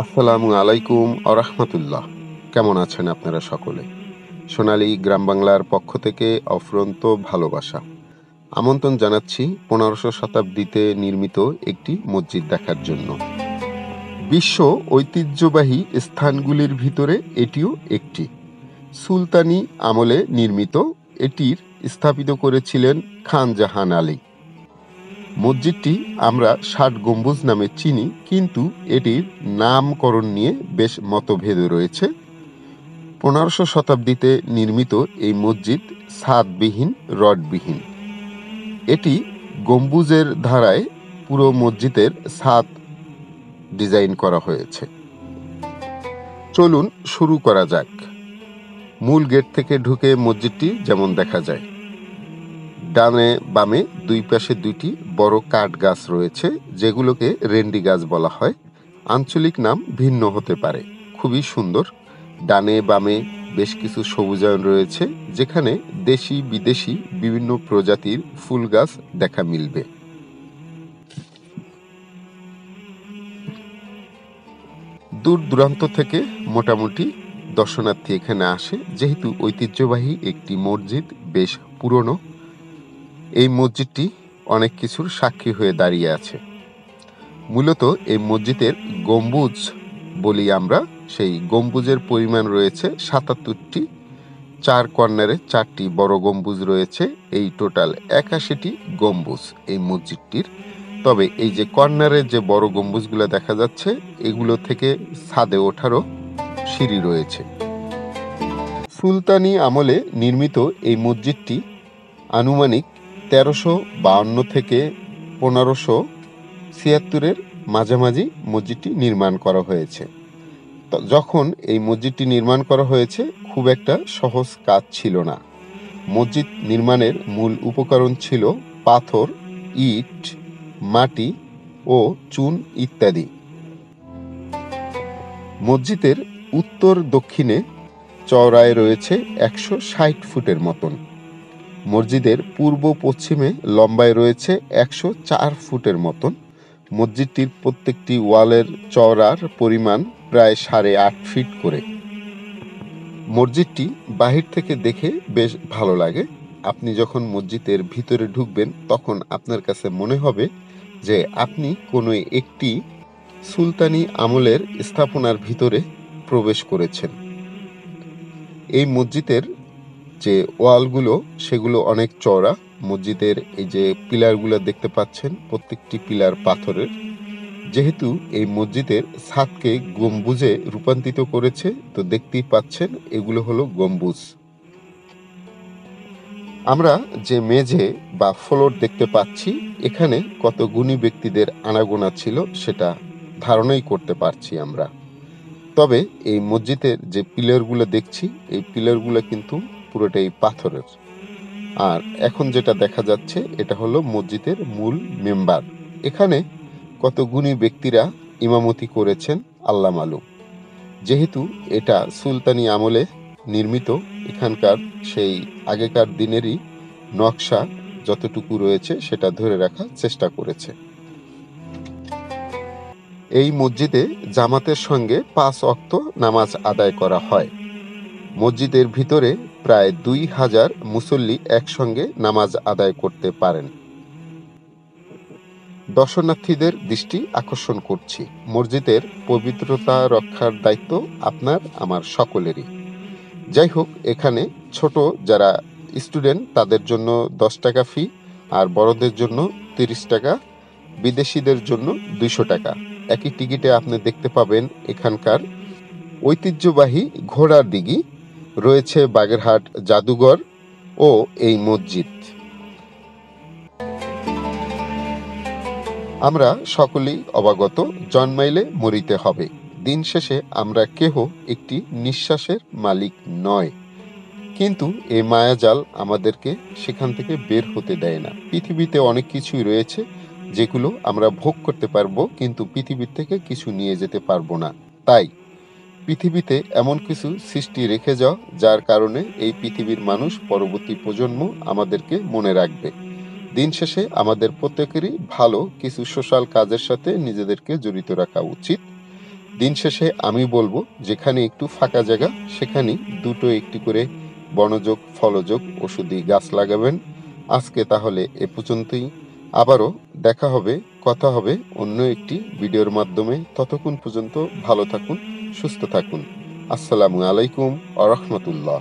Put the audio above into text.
আসসালামু আলাইকুম আরহামতুল্লাহ। কেমন আছেন আপনারা সকলে? সোনালী গ্রাম বাংলার পক্ষ থেকে অফুরন্ত ভালোবাসা আমন্ত্রণ জানাচ্ছি 1500 শতাব্দীতে নির্মিত একটি মসজিদ দেখার জন্য। বিশ্ব ঐতিহ্যবাহী স্থানগুলির ভিতরে এটিও একটি। সুলতানি আমলে নির্মিত, এটির স্থাপিত করেছিলেন খান জাহান আলী। মসজিদটি আমরা ৬০ গম্বুজ নামে চিনি, কিন্তু এটির নামকরণ নিয়ে বেশ মতভেদ রয়েছে। 1500 শতাব্দীতে নির্মিত এই মসজিদ ছাদবিহীন, রডবিহীন। এটি গম্বুজের ধারায় পুরো মসজিদের ছাদ ডিজাইন করা হয়েছে। চলুন শুরু করা যাক। মূল গেট থেকে ঢুকে মসজিদটি যেমন দেখা যায়, ডানে বামে দুই পাশে দুইটি বড় কাঠ গাছ রয়েছে, যেগুলোকে রেন্ডি গাছ বলা হয়। আঞ্চলিক নাম ভিন্ন হতে পারে। খুবই সুন্দর। ডানে বামে বেশ কিছু সবুজায়ন রয়েছে, যেখানে দেশি বিদেশি বিভিন্ন প্রজাতির ফুল গাছ দেখা মিলবে। দূর দূরান্ত থেকে মোটামুটি দর্শনার্থী এখানে আসে, যেহেতু ঐতিহ্যবাহী একটি মসজিদ, বেশ পুরনো। এই মসজিদটি অনেক কিছুর সাক্ষী হয়ে দাঁড়িয়ে আছে। মূলত এই মসজিদের গম্বুজ বলি আমরা, সেই গম্বুজের পরিমাণ রয়েছে ৭৭টি। ৪ কর্নারে 4টি বড় গম্বুজ রয়েছে। এই টোটাল ৮১টি গম্বুজ এই মসজিদটির। তবে এই যে কর্নারের যে বড় গম্বুজগুলো দেখা যাচ্ছে, এগুলো থেকে ছাদে ওঠারও সিঁড়ি রয়েছে। সুলতানি আমলে নির্মিত এই মসজিদটি আনুমানিক ১৩৫২ থেকে ১৫৭৬-এর মাঝামাঝি মসজিদটি নির্মাণ করা হয়েছে। যখন এই মসজিদটি নির্মাণ করা হয়েছে, খুব একটা সহজ কাজ ছিল না। মসজিদ নির্মাণের মূল উপকরণ ছিল পাথর, ইট, মাটি ও চুন ইত্যাদি। মসজিদের উত্তর দক্ষিণে চওড়ায় রয়েছে ১৬০ ফুটের মতন। মসজিদের পূর্ব পশ্চিমে লম্বায় রয়েছে ১০৪ ফুটের মতন। মসজিদটির প্রত্যেকটি ওয়ালের চওড়ার পরিমাণ প্রায় ৮.৫ ফিট করে। মসজিদটি বাহির থেকে দেখে বেশ ভালো লাগে। আপনি যখন মসজিদের ভিতরে ঢুকবেন, তখন আপনার কাছে মনে হবে যে আপনি কোনো একটি সুলতানি আমলের স্থাপনার ভিতরে প্রবেশ করেছেন। এই মসজিদের যে ওয়ালগুলো, সেগুলো অনেক চওড়া। মসজিদের এই যে পিলারগুলো দেখতে পাচ্ছেন, প্রত্যেকটি পিলার পাথরের। যেহেতু এই মসজিদের ছাদকে গম্বুজে রূপান্তরিত করেছে, তো দেখতেই পাচ্ছেন এগুলো হলো গম্বুজ। আমরা যে মেঝে বা ফ্লোর দেখতে পাচ্ছি, এখানে কত গুণী ব্যক্তিদের আনাগোনা ছিল সেটা ধারণাই করতে পারছি আমরা। তবে এই মসজিদের যে পিলারগুলো দেখছি, এই পিলারগুলো কিন্তু পুরোটাই পাথরের। আর এখন যেটা দেখা যাচ্ছে, এটা হলো মসজিদের মূল মেম্বার। এখানে কত গুণী ব্যক্তিরা ইমামতি করেছেন আল্লাহ মালুম। যেহেতু এটা সুলতানি আমলে নির্মিত, এখানকার সেই আগেকার দিনেরই নকশা যতটুকু রয়েছে সেটা ধরে রাখার চেষ্টা করেছে। এই মসজিদে জামাতের সঙ্গে ৫ ওয়াক্ত নামাজ আদায় করা হয়। মসজিদের ভিতরে প্রায় ২,০০০ মুসল্লি একসঙ্গে নামাজ আদায় করতে পারেন। দর্শনার্থীদের দৃষ্টি আকর্ষণ করছি। মসজিদের পবিত্রতা রক্ষার দায়িত্ব আপনার আমার সকলেরই। যাই হোক, এখানে ছোট যারা স্টুডেন্ট তাদের জন্য ১০ টাকা ফি, আর বড়দের জন্য ৩০ টাকা, বিদেশিদের জন্য ২০০ টাকা। একই টিকিটে আপনি দেখতে পাবেন এখানকার ঐতিহ্যবাহী ঘোড়ার দিঘি, রয়েছে বাগেরহাট জাদুঘর ও এই মসজিদ। আমরা সকলেই অবগত, জন্মাইলে মরিতে হবে। দিন শেষে আমরা কেহ একটি নিঃশ্বাসের মালিক নয়, কিন্তু এই মায়াজাল আমাদেরকে সেখান থেকে বের হতে দেয় না। পৃথিবীতে অনেক কিছুই রয়েছে যেগুলো আমরা ভোগ করতে পারবো, কিন্তু পৃথিবীর থেকে কিছু নিয়ে যেতে পারবো না। তাই পৃথিবীতে এমন কিছু সৃষ্টি রেখে যাও, যার কারণে এই পৃথিবীর মানুষ, পরবর্তী প্রজন্ম আমাদেরকে মনে রাখবে। দিন শেষে আমাদের প্রত্যেকেরই ভালো কিছু সোশ্যাল কাজের সাথে নিজেদেরকে জড়িত রাখা উচিত। দিন শেষে আমি বলবো, যেখানে একটু ফাঁকা জায়গা সেখানেই দুটো একটি করে বনযোগ ফলযোগ ওষুধি গাছ লাগাবেন। আজকে তাহলে এ পর্যন্তই। আবারও দেখা হবে, কথা হবে অন্য একটি ভিডিওর মাধ্যমে। ততক্ষণ পর্যন্ত ভালো থাকুন, সুস্থ থাকুন। আসসালামু আলাইকুম ওয়া রাহমাতুল্লাহ।